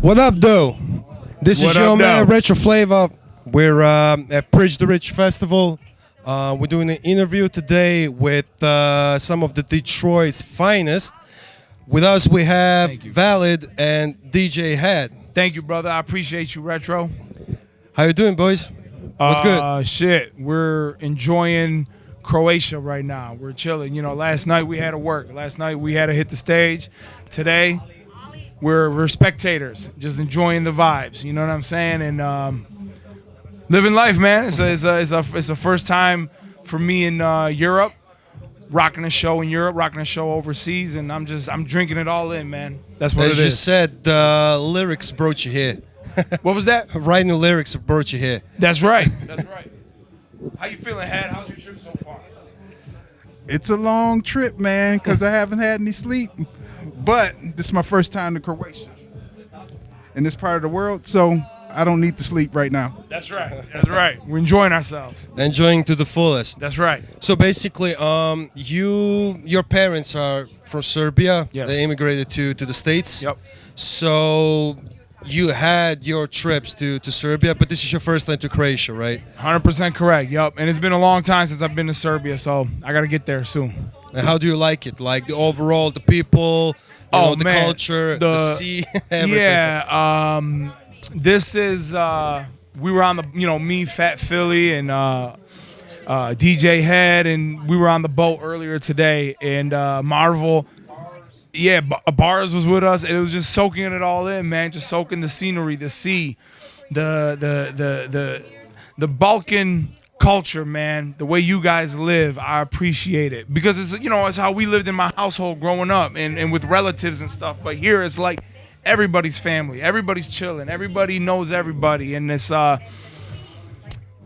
What up, though? This What is your up, man, though? Tro Flava. We're at Preach the Rich Festival. We're doing an interview today with some of the Detroit's finest. With us, we have Valid and DJ Head. Thank you, brother. I appreciate you, Retro. How you doing, boys? What's good? Shit, we're enjoying Croatia right now. We're chilling. You know, last night we had to work. Last night we had to hit the stage. Today, we're spectators, just enjoying the vibes. You know what I'm saying? And living life, man. It's a first time for me in Europe, rocking a show in Europe, rocking a show overseas, and I'm drinking it all in, man. That's what As it you is. said, the lyrics brought you here. What was that? Writing the lyrics brought you here. That's right. That's right. How you feeling, Had? How's your trip so far? It's a long trip, man, because I haven't had any sleep. But this is my first time to Croatia in this part of the world, so I don't need to sleep right now. That's right. That's right. We're enjoying ourselves. Enjoying to the fullest. That's right. So basically, your parents are from Serbia. Yes. They immigrated to the States. Yep. So you had your trips to Serbia, but this is your first time to Croatia, right? 100% correct. Yep. And it's been a long time since I've been to Serbia, so I got to get there soon. And how do you like it? Like the overall, the people, the man. culture, the sea, everything. Yeah. This is we were on the me, Fat Philly, and DJ Head, and we were on the boat earlier today, and Marvel. Yeah, Bars was with us. It was just soaking it all in, man. Just soaking the scenery, the sea, the Balkan culture, man. The way you guys live, I appreciate it because it's how we lived in my household growing up and with relatives and stuff. But here it's like everybody's family, everybody's chilling, everybody knows everybody, and it's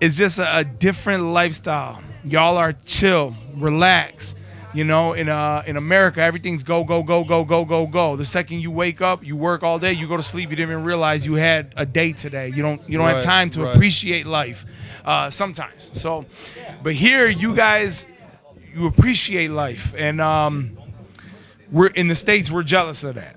just a different lifestyle. Y'all are chill, relax. In America, everything's go, go, go, go, go, go, go. The second you wake up, you work all day, you go to sleep, you didn't even realize you had a day today. You don't have time to appreciate life sometimes. So, but here, you guys, you appreciate life, and we're in the States, we're jealous of that.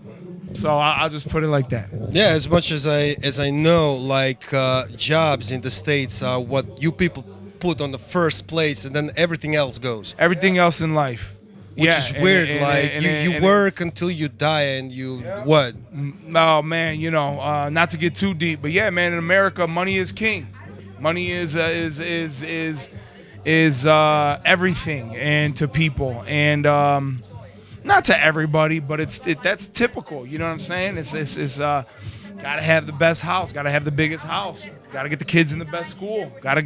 So I'll just put it like that. Yeah, as much as I know, like jobs in the States are what you people put on the first place, and then everything else goes. Everything else in life. Which is weird. You work until you die, and what? Oh man, not to get too deep, but yeah, man, in America, money is king. Money is everything, and to people, and not to everybody, but that's typical. You know what I'm saying? It's gotta have the best house, gotta have the biggest house, gotta get the kids in the best school, gotta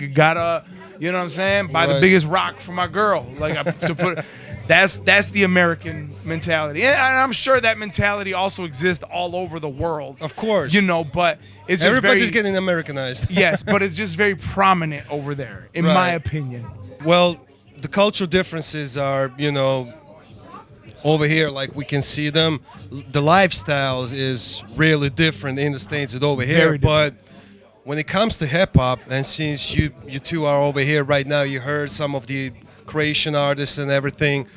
you know what I'm saying? Buy the biggest rock for my girl. That's the American mentality, and I'm sure that mentality also exists all over the world. Of course, but it's just everybody's getting Americanized. Yes, but it's just very prominent over there, in my opinion. Well, the cultural differences are, over here, like we can see them. The lifestyles is really different in the States than over here. But when it comes to hip hop, and since you two are over here right now, you heard some of the Croatian artists and everything.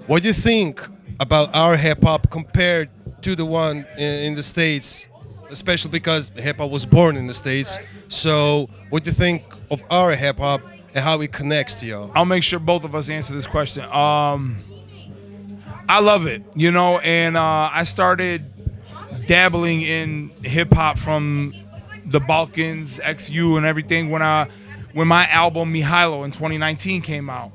What do you think about our hip hop compared to the one in the States? Especially because hip hop was born in the States. So, what do you think of our hip hop and how it connects to y'all? I'll make sure both of us answer this question. I love it, and I started dabbling in hip hop from the Balkans, XU, and everything when my album Mihailo in 2019 came out.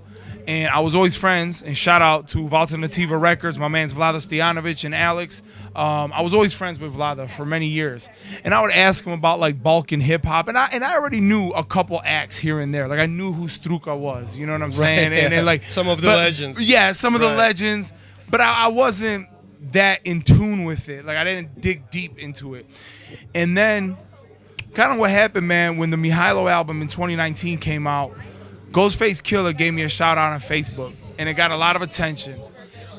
And I was always friends, and shout out to Alternativa Records, my man's Vlada Stojanovic and Alex. I was always friends with Vlada for many years, and I would ask him about like Balkan hip hop, and I already knew a couple acts here and there. Like I knew who Struka was, you know what I'm saying? Right. And like some of the legends. Yeah, some of the legends, but I wasn't that in tune with it. Like I didn't dig deep into it. And then kind of what happened, man, when the Mihailo album in 2019 came out, Ghostface Killer gave me a shout out on Facebook, and it got a lot of attention.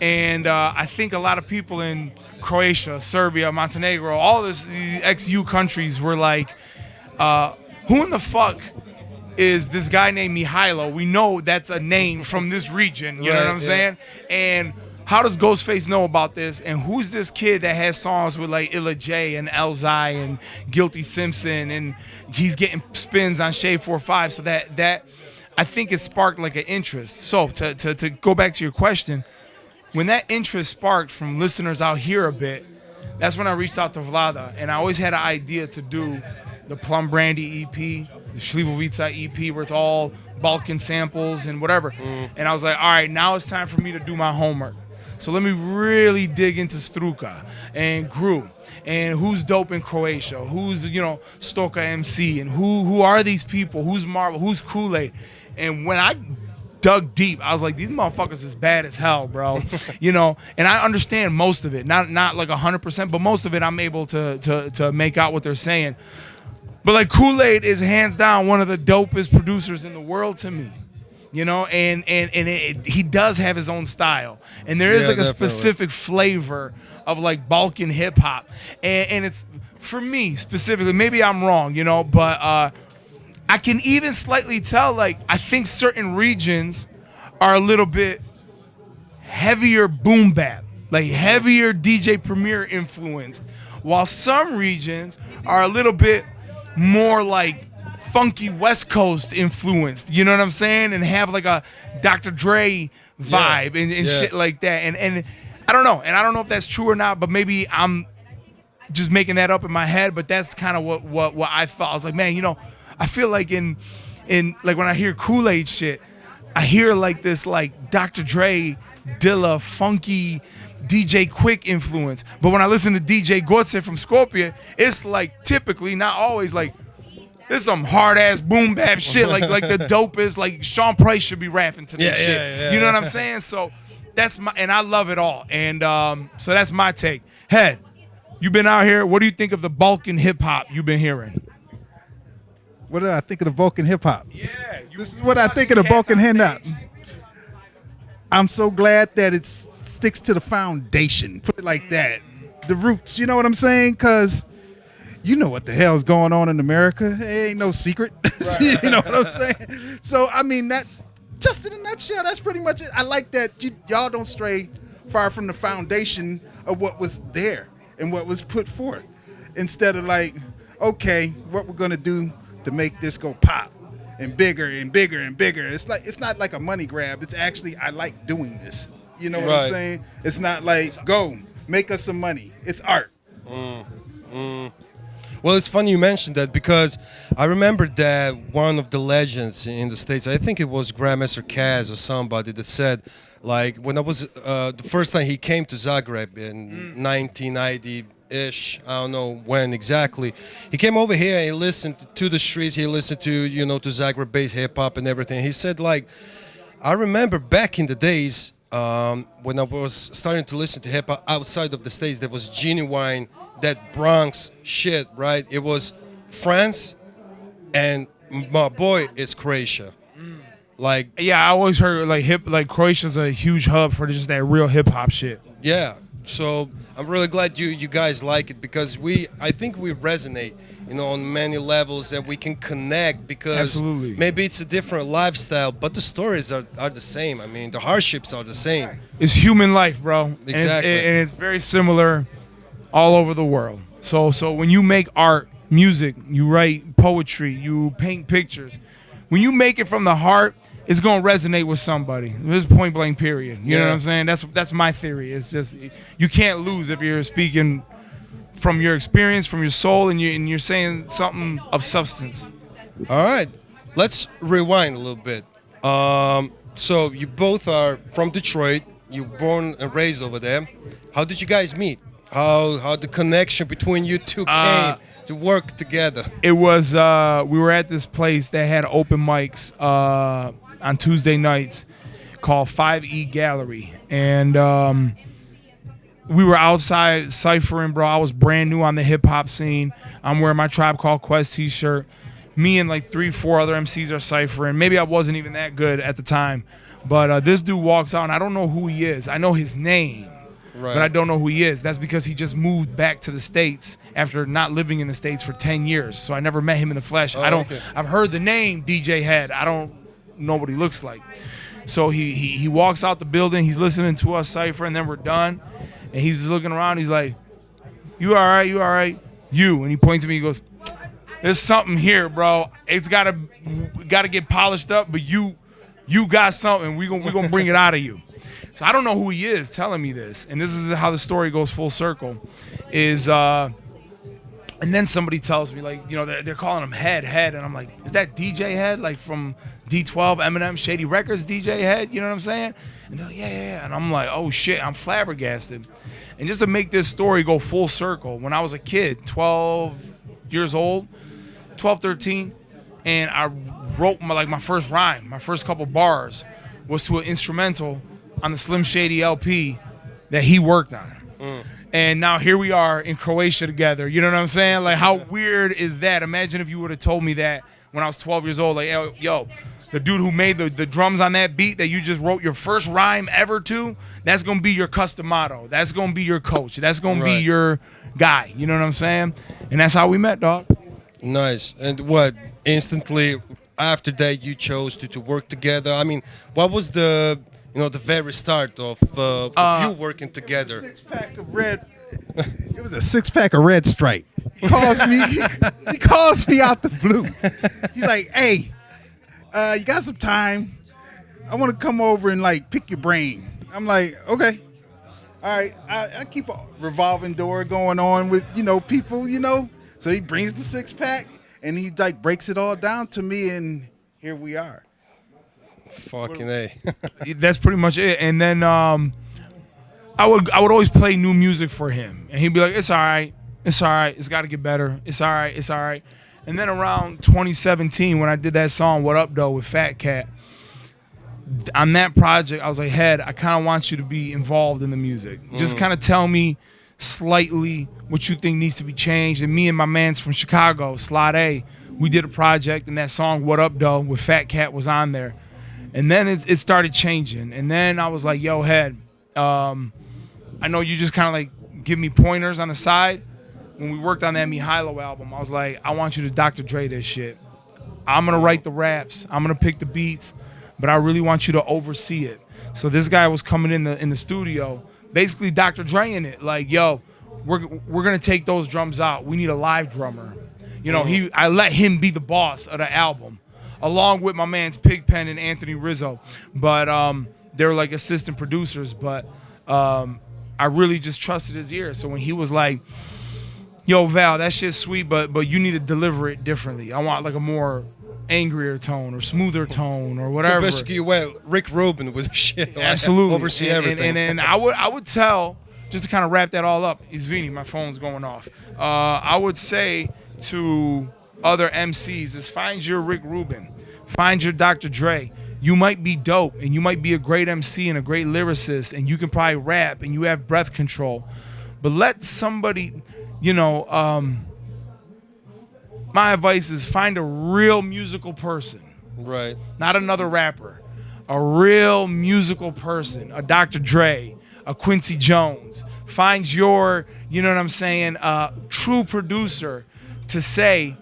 And I think a lot of people in Croatia, Serbia, Montenegro, all these XU countries were like, who in the fuck is this guy named Mihailo? We know that's a name from this region, you know what I'm saying? And how does Ghostface know about this? And who's this kid that has songs with like Illa J and Elzai and Guilty Simpson, and he's getting spins on Shade 4-5. So that I think it sparked like an interest. So to go back to your question, when that interest sparked from listeners out here a bit, that's when I reached out to Vlada, and I always had an idea to do the Plum Brandy EP, the Slivovica EP, where it's all Balkan samples and whatever. And I was like, all right, now it's time for me to do my homework. So let me really dig into Struka and Gru and who's dope in Croatia, who's, Stoka MC, and who are these people, who's Marvel, who's Kool-Aid. And when I dug deep, I was like, these motherfuckers is bad as hell, bro. And I understand most of it, not like 100%, but most of it I'm able to make out what they're saying. But like Kool-Aid is hands down one of the dopest producers in the world to me. And he does have his own style, and there is like a specific flavor of like Balkan hip hop, and it's for me specifically. Maybe I'm wrong, but I can even slightly tell. Like I think certain regions are a little bit heavier boom bap, like heavier DJ Premier influenced, while some regions are a little bit more like funky West Coast influenced, you know what I'm saying? And have like a Dr. Dre vibe and shit like that. And I don't know. And I don't know if that's true or not, but maybe I'm just making that up in my head. But that's kind of what I felt. I was like, man, I feel like in like when I hear Kool-Aid shit, I hear like this like Dr. Dre, Dilla, funky DJ Quick influence. But when I listen to DJ Gotze from Skopje, it's like typically, not always, like this is some hard ass boom bap shit, like the dopest, like Sean Price should be rapping to this shit. You know what I'm saying? So and I love it all. And so that's my take. Head, you've been out here. What do you think of the Balkan hip hop you've been hearing? What do I think of the Balkan hip hop? Yeah, this is what I think of the Balkan hip hop. I'm so glad that it sticks to the foundation. Put it like that. The roots, you know what I'm saying? Because you know what the hell's going on in America. It ain't no secret. Right. You know what I'm saying? So, I mean, that just in a nutshell, that's pretty much it. I like that y'all don't stray far from the foundation of what was there and what was put forth. Instead of like, okay, what we're going to do to make this go pop and bigger and bigger and bigger. It's not like a money grab. It's actually, I like doing this. You know what I'm saying? It's not like, go, make us some money. It's art. Well, it's funny you mentioned that because I remember that one of the legends in the States, I think it was Grandmaster Kaz or somebody that said, like, when I was, the first time he came to Zagreb in 1990-ish, I don't know when exactly, he came over here and he listened to the streets, he listened to, to Zagreb-based hip-hop and everything. He said, like, I remember back in the days, when I was starting to listen to hip-hop outside of the States, there was genuine, that Bronx shit, right? It was France, and my boy, it's Croatia. Like, yeah, I always heard like Croatia's a huge hub for just that real hip-hop shit. Yeah, so I'm really glad you guys like it, because I think we resonate, on many levels, and we can connect, because Absolutely. Maybe it's a different lifestyle, but the stories are the same. I mean, the hardships are the same. It's human life, bro. Exactly. And it's very similar all over the world. So when you make art, music, you write poetry, you paint pictures, when you make it from the heart, it's gonna resonate with somebody. This is point blank period. You know what I'm saying? That's my theory. It's just, you can't lose if you're speaking from your experience, from your soul, and you're saying something of substance. All right, let's rewind a little bit. So you both are from Detroit. You born and raised over there. How did you guys meet? How the connection between you two came to work together? It was we were at this place that had open mics on Tuesday nights called 5E Gallery, and we were outside ciphering, bro. I was brand new on the hip hop scene. I'm wearing my Tribe Called Quest t-shirt. Me and like 3-4 other MCs are ciphering. Maybe I wasn't even that good at the time, but this dude walks out, and I don't know who he is. I know his name. Right. But I don't know who he is. That's because he just moved back to the States after not living in the States for 10 years. So I never met him in the flesh. I've heard the name DJ Head. I don't know what he looks like. So he walks out the building. He's listening to us cipher, and then we're done. And he's just looking around. He's like, "You all right? You all right? You?" And he points at me. He goes, "There's something here, bro. It's gotta get polished up, but you got something. We gonna bring it out of you." So I don't know who he is telling me this, and this is how the story goes full circle. And then somebody tells me, like, you know, they're calling him Head, and I'm like, is that DJ Head, like from D12, Eminem, Shady Records, DJ Head? You know what I'm saying? And they're like, yeah. And I'm like, oh shit, I'm flabbergasted. And just to make this story go full circle, when I was a kid, 12 years old, 12, 13, and I wrote my first rhyme, my first couple bars was to an instrumental on the Slim Shady LP that he worked on. And now here we are in Croatia together. You know what I'm saying? Like, how weird is that? Imagine if you would have told me that when I was 12 years old. Like, yo, the dude who made the drums on that beat that you just wrote your first rhyme ever to, that's going to be your custom motto. That's going to be your coach. That's going to be your guy. You know what I'm saying? And that's how we met, dog. Nice. And what, instantly after that you chose to work together? I mean, what was the very start of you working together? It was a 6-pack of Red Stripe. He calls me. He calls me out the blue. He's like, "Hey, you got some time? I want to come over and like pick your brain." I'm like, "Okay, all right." I keep a revolving door going on with people. So he brings the 6-pack and he like breaks it all down to me, and here we are. Fucking A. That's pretty much it. And then I would always play new music for him, and he'd be like, "It's all right, it's all right, it's got to get better, it's all right, it's all right." And then around 2017, when I did that song "What Up Though" with Fat Cat, on that project, I was like, "Head, I kind of want you to be involved in the music. Just kind of tell me slightly what you think needs to be changed." And me and my mans from Chicago, Slot A, we did a project, and that song "What Up Though" with Fat Cat was on there. And then it started changing. And then I was like, "Yo, Head, I know you just kind of like give me pointers on the side." When we worked on that Mihailo album, I was like, "I want you to Dr. Dre this shit. I'm going to write the raps. I'm going to pick the beats, but I really want you to oversee it." So this guy was coming in the studio, basically Dr. Dre in it. Like, "Yo, we're going to take those drums out. We need a live drummer." I let him be the boss of the album, along with my man's Pigpen and Anthony Rizzo. But they were like assistant producers. But I really just trusted his ear. So when he was like, "Yo, Val, that shit's sweet, but you need to deliver it differently. I want like a more angrier tone or smoother tone or whatever." So basically you went Rick Rubin with shit. Absolutely. Oversee everything. And I would tell, just to kind of wrap that all up, Izvini, my phone's going off. I would say to other MCs is find your Rick Rubin, find your Dr. Dre. You might be dope and you might be a great MC and a great lyricist and you can probably rap and you have breath control, but let somebody, my advice is find a real musical person, right? Not another rapper, a real musical person, a Dr. Dre, a Quincy Jones. Find your, true producer to say,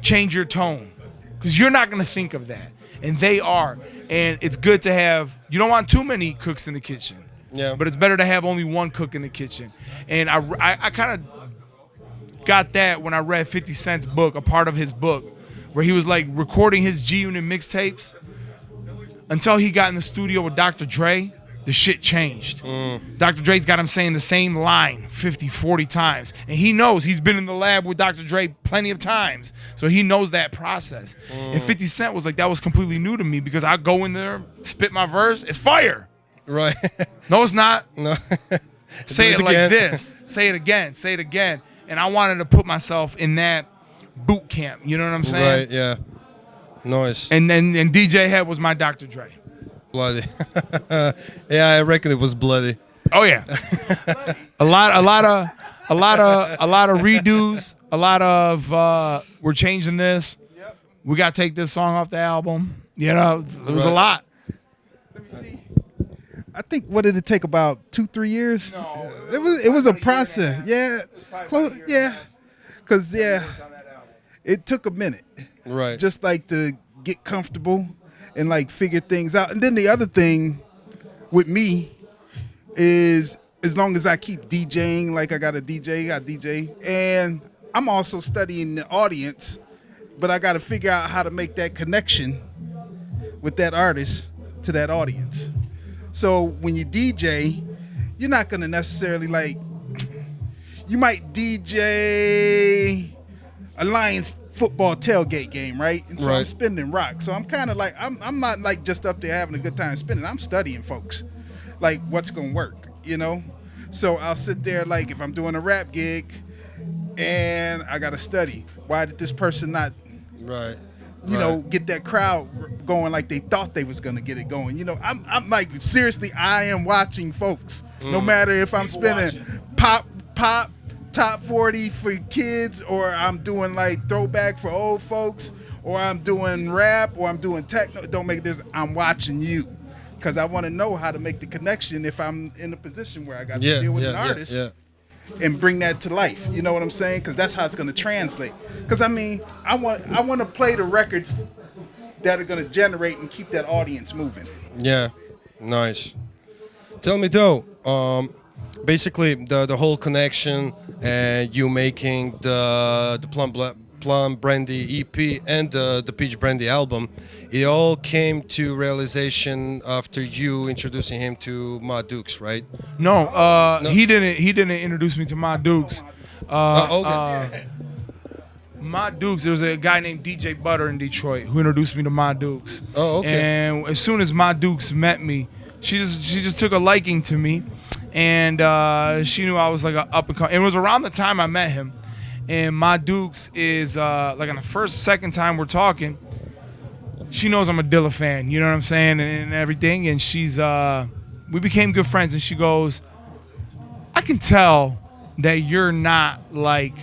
change your tone, because you're not going to think of that, and they are. And it's good to have, you don't want too many cooks in the kitchen, but it's better to have only one cook in the kitchen. And I kind of got that when I read 50 Cent's book, a part of his book, where he was like recording his G-Unit mixtapes until he got in the studio with Dr. Dre. The shit changed. Dr. Dre's got him saying the same line 50, 40 times. And he knows, he's been in the lab with Dr. Dre plenty of times. So he knows that process. And 50 Cent was like, that was completely new to me, because I go in there, spit my verse, it's fire. Right. No, it's not. No. Say it like this. Say it again. Say it again. And I wanted to put myself in that boot camp. You know what I'm saying? Right, yeah. Nice. And DJ Head was my Dr. Dre. Bloody. Yeah, I reckon it was bloody. Oh yeah. a lot of redos, a lot of we're changing this. Yep. We got to take this song off the album. It was a lot. Let me see. I think, what did it take, about 2-3 years? No, it was a process. Yeah. Close. Yeah. Cuz it took a minute. Right. Just like to get comfortable. and like figure things out. And then the other thing with me is, as long as I keep DJing, like I got DJ, and I'm also studying the audience, but I got to figure out how to make that connection with that artist to that audience. So when you DJ, you're not going to necessarily like, you might DJ a Lions football tailgate game, right? And so I'm spinning rock. So I'm kind of like, I'm not like just up there having a good time spinning. I'm studying folks, like what's going to work, you know? So I'll sit there like if I'm doing a rap gig and I got to study. Why did this person not, you know, get that crowd going like they thought they was going to get it going? You know, I'm like, seriously, I am watching folks. No matter if I'm spinning pop, top 40 for kids, or I'm doing like throwback for old folks, or I'm doing rap, or I'm doing techno. Don't make this. I'm watching you, because I want to know how to make the connection if I'm in a position where I got to deal with an artist and bring that to life. You know what I'm saying? Because that's how it's going to translate. Because I mean, I want to play the records that are going to generate and keep that audience moving. Yeah, nice. Tell me though. Basically, the whole connection and you making the Plum Brandy EP and the Peach Brandy album, it all came to realization after you introducing him to Ma Dukes, right? No, he didn't introduce me to Ma Dukes. Okay. Ma Dukes, there was a guy named DJ Butter in Detroit who introduced me to Ma Dukes. Oh, okay. And as soon as Ma Dukes met me, she just took a liking to me. And she knew I was like a up and coming. It was around the time I met him. And Ma Dukes is like on the second time we're talking, she knows I'm a Dilla fan, you know what I'm saying, and everything. And she's we became good friends. And she goes, I can tell that you're not like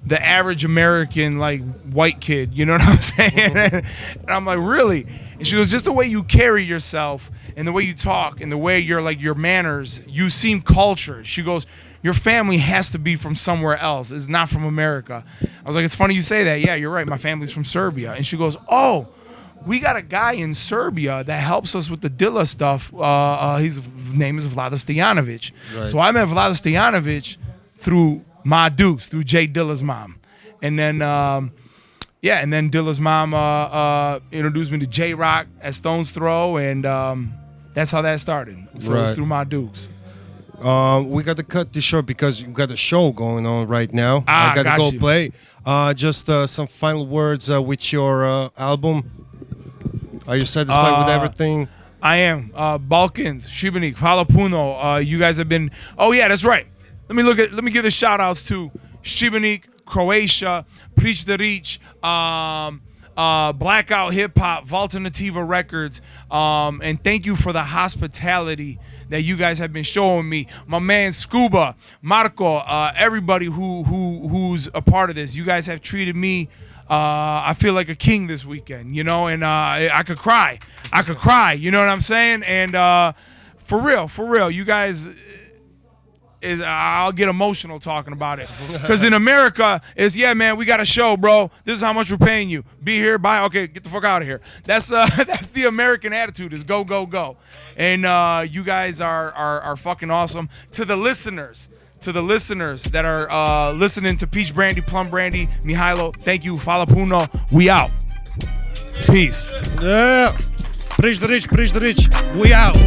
the average American like white kid, you know what I'm saying? And I'm like, really? And she goes, just the way you carry yourself and the way you talk and the way you're like your manners, you seem cultured. She goes, your family has to be from somewhere else. It's not from America. I was like, it's funny you say that. Yeah, you're right. My family's from Serbia. And she goes, oh, we got a guy in Serbia that helps us with the Dilla stuff. His name is Vlada Stojanovic. Right. So I met Vlada Stojanovic through Ma Dukes, through Jay Dilla's mom. And then and then Dilla's mom introduced me to J-Rock at Stone's Throw, and that's how that started. So it was through Ma Dukes. We got to cut this short because you got a show going on right now. I got to go play. Just some final words with your album. Are you satisfied with everything? I am. Balkans, Šibenik, Hvala puno. You guys have been. Oh yeah, that's right. Let me give the shout outs to Šibenik, Croatia, Preachanje, Blackout Hip Hop, Volternativa Records, and thank you for the hospitality that you guys have been showing me. My man Scuba, Marco, everybody who's a part of this. You guys have treated me. I feel like a king this weekend, you know, and I could cry. You know what I'm saying? And for real, you guys. I'll get emotional talking about it, because in America is man, we got a show, bro. This is how much we're paying you. Be here, bye. Okay, get the fuck out of here. That's the American attitude, is go, and you guys are fucking awesome. To the listeners that are listening to Peach Brandy, Plum Brandy, Mihailo, thank you. Hvala puno. We out. Peace. Yeah. Preach the rich. We out.